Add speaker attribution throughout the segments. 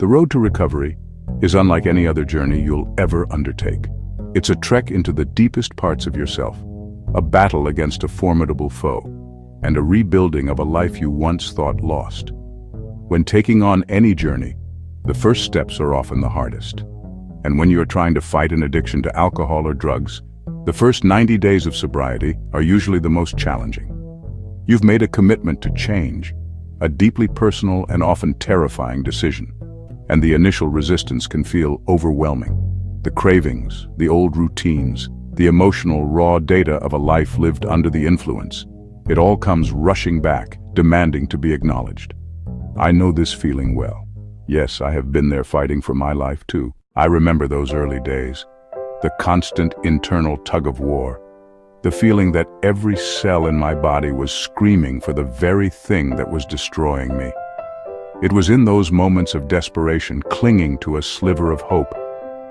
Speaker 1: The road to recovery is unlike any other journey you'll ever undertake. It's a trek into the deepest parts of yourself, a battle against a formidable foe, and a rebuilding of a life you once thought lost. When taking on any journey, the first steps are often the hardest. And when you're trying to fight an addiction to alcohol or drugs, the first 90 days of sobriety are usually the most challenging. You've made a commitment to change, a deeply personal and often terrifying decision, and the initial resistance can feel overwhelming. The cravings, the old routines, the emotional raw data of a life lived under the influence, it all comes rushing back, demanding to be acknowledged. I know this feeling well. Yes, I have been there fighting for my life too. I remember those early days, the constant internal tug of war, the feeling that every cell in my body was screaming for the very thing that was destroying me. It was in those moments of desperation, clinging to a sliver of hope,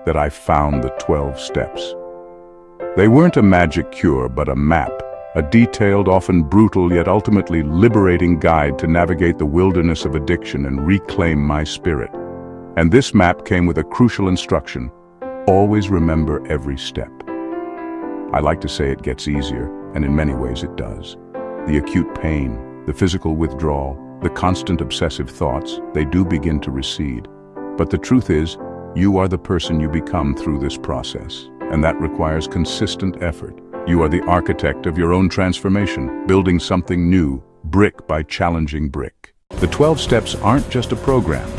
Speaker 1: that I found the 12 steps. They weren't a magic cure, but a map, a detailed, often brutal, yet ultimately liberating guide to navigate the wilderness of addiction and reclaim my spirit. And this map came with a crucial instruction: always remember every step. I like to say it gets easier, and in many ways it does. The acute pain, the physical withdrawal, the constant obsessive thoughts, they do begin to recede. But the truth is, you are the person you become through this process, and that requires consistent effort. You are the architect of your own transformation, building something new, brick by challenging brick. The 12 steps aren't just a program.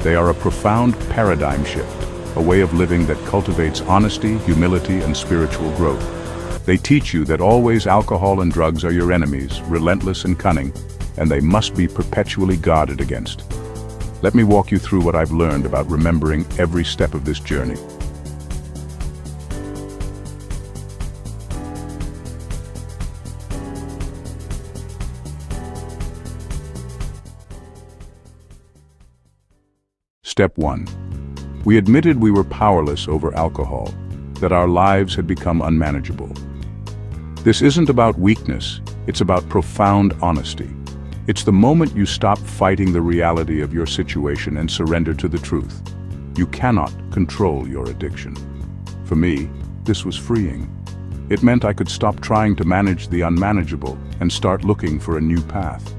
Speaker 1: They are a profound paradigm shift, a way of living that cultivates honesty, humility, and spiritual growth. They teach you that always alcohol and drugs are your enemies, relentless and cunning, and they must be perpetually guarded against. Let me walk you through what I've learned about remembering every step of this journey. Step 1. We admitted we were powerless over alcohol, that our lives had become unmanageable. This isn't about weakness, it's about profound honesty. It's the moment you stop fighting the reality of your situation and surrender to the truth. You cannot control your addiction. For me, this was freeing. It meant I could stop trying to manage the unmanageable and start looking for a new path.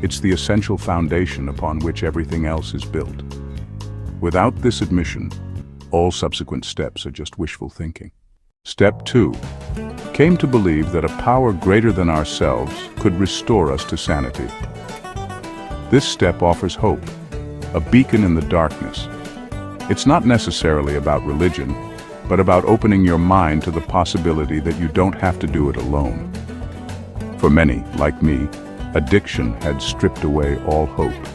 Speaker 1: It's the essential foundation upon which everything else is built. Without this admission, all subsequent steps are just wishful thinking. Step 2. Came to believe that a power greater than ourselves could restore us to sanity. This step offers hope, a beacon in the darkness. It's not necessarily about religion, but about opening your mind to the possibility that you don't have to do it alone. For many, like me, addiction had stripped away all hope.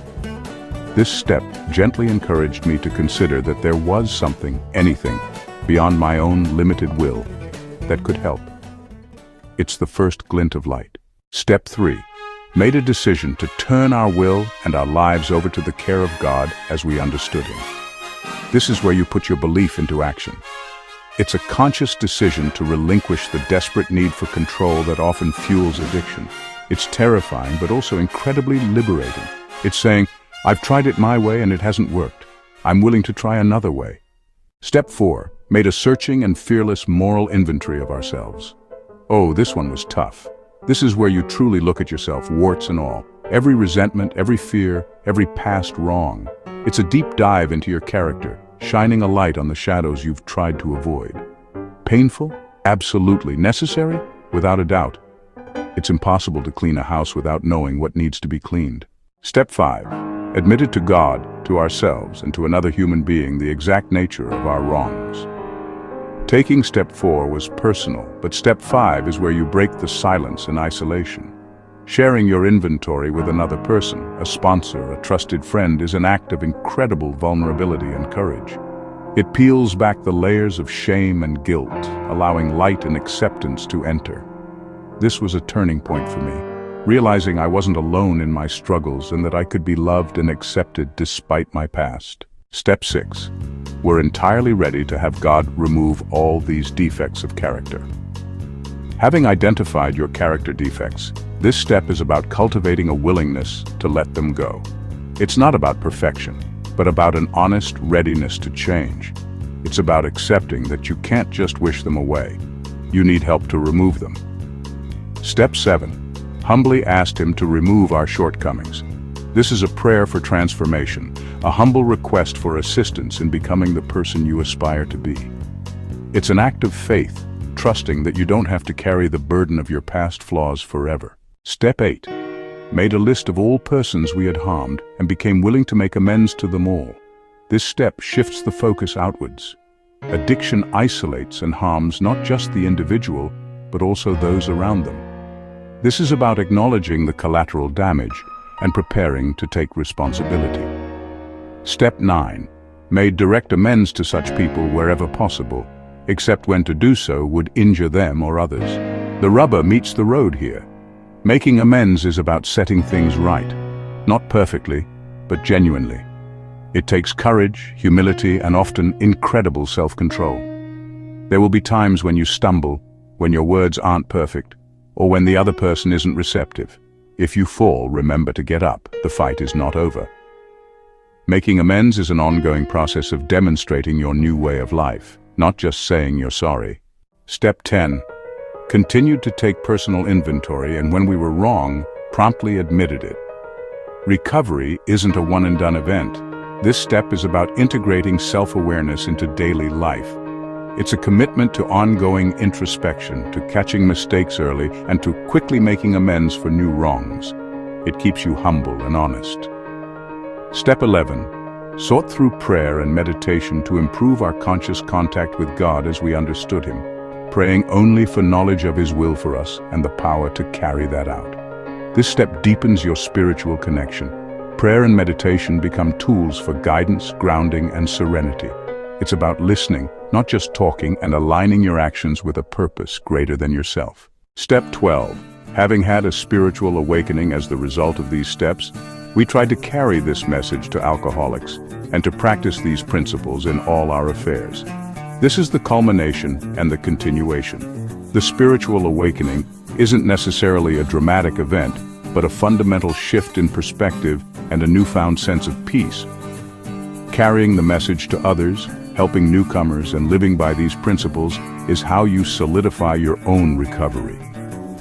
Speaker 1: This step gently encouraged me to consider that there was something, anything, beyond my own limited will, that could help. It's the first glint of light. Step 3. Made a decision to turn our will and our lives over to the care of God as we understood Him. This is where you put your belief into action. It's a conscious decision to relinquish the desperate need for control that often fuels addiction. It's terrifying, but also incredibly liberating. It's saying, I've tried it my way and it hasn't worked. I'm willing to try another way. Step 4. Made a searching and fearless moral inventory of ourselves. Oh, this one was tough. This is where you truly look at yourself, warts and all. Every resentment, every fear, every past wrong. It's a deep dive into your character, shining a light on the shadows you've tried to avoid. Painful? Absolutely. Necessary? Without a doubt. It's impossible to clean a house without knowing what needs to be cleaned. Step 5. Admitted to God, to ourselves, and to another human being the exact nature of our wrongs. Taking step 4 was personal, but step 5 is where you break the silence and isolation. Sharing your inventory with another person, a sponsor, a trusted friend, is an act of incredible vulnerability and courage. It peels back the layers of shame and guilt, allowing light and acceptance to enter. This was a turning point for me, realizing I wasn't alone in my struggles and that I could be loved and accepted despite my past. Step 6. We're entirely ready to have God remove all these defects of character. Having identified your character defects, this step is about cultivating a willingness to let them go. It's not about perfection. but about an honest readiness to change. It's about accepting that you can't just wish them away. You need help to remove them. Step 7. Humbly asked him to remove our shortcomings. This is a prayer for transformation, a humble request for assistance in becoming the person you aspire to be. It's an act of faith, trusting that you don't have to carry the burden of your past flaws forever. Step 8. Made a list of all persons we had harmed and became willing to make amends to them all. This step shifts the focus outwards. Addiction isolates and harms not just the individual, but also those around them. This is about acknowledging the collateral damage and preparing to take responsibility. Step 9. Made direct amends to such people wherever possible, except when to do so would injure them or others. The rubber meets the road here. Making amends is about setting things right, not perfectly, but genuinely. It takes courage, humility, and often incredible self-control. There will be times when you stumble, when your words aren't perfect, or when the other person isn't receptive. If you fall, remember to get up. The fight is not over. Making amends is an ongoing process of demonstrating your new way of life, not just saying you're sorry. Step 10. Continued to take personal inventory, and when we were wrong, promptly admitted it. Recovery isn't a one-and-done event. This step is about integrating self-awareness into daily life. It's a commitment to ongoing introspection, to catching mistakes early, and to quickly making amends for new wrongs. It keeps you humble and honest. Step 11. Sought through prayer and meditation to improve our conscious contact with God as we understood Him, praying only for knowledge of His will for us and the power to carry that out. This step deepens your spiritual connection. Prayer and meditation become tools for guidance, grounding, and serenity. It's about listening, not just talking, and aligning your actions with a purpose greater than yourself. Step 12. Having had a spiritual awakening as the result of these steps, we tried to carry this message to alcoholics and to practice these principles in all our affairs. This is the culmination and the continuation. The spiritual awakening isn't necessarily a dramatic event, but a fundamental shift in perspective and a newfound sense of peace. Carrying the message to others, helping newcomers, and living by these principles is how you solidify your own recovery.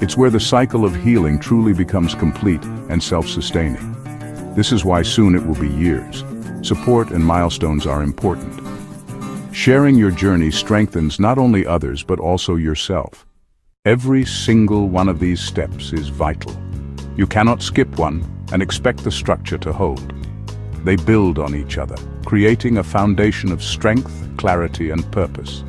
Speaker 1: It's where the cycle of healing truly becomes complete and self-sustaining. This is why soon it will be years. Support and milestones are important. Sharing your journey strengthens not only others but also yourself. Every single one of these steps is vital. You cannot skip one and expect the structure to hold. They build on each other, creating a foundation of strength, clarity, and purpose.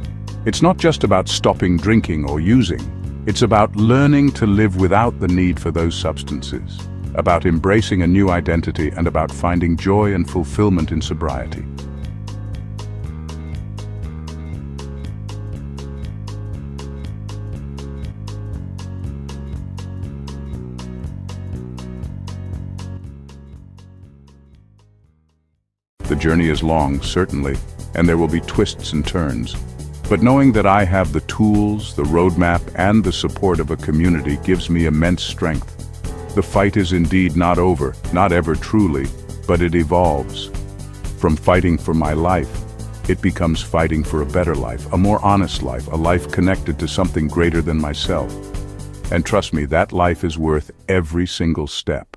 Speaker 1: It's not just about stopping drinking or using. It's about learning to live without the need for those substances, about embracing a new identity, and about finding joy and fulfillment in sobriety. The journey is long, certainly, and there will be twists and turns. But knowing that I have the tools, the roadmap, and the support of a community gives me immense strength. The fight is indeed not over, not ever truly, but it evolves. From fighting for my life, it becomes fighting for a better life, a more honest life, a life connected to something greater than myself. And trust me, that life is worth every single step.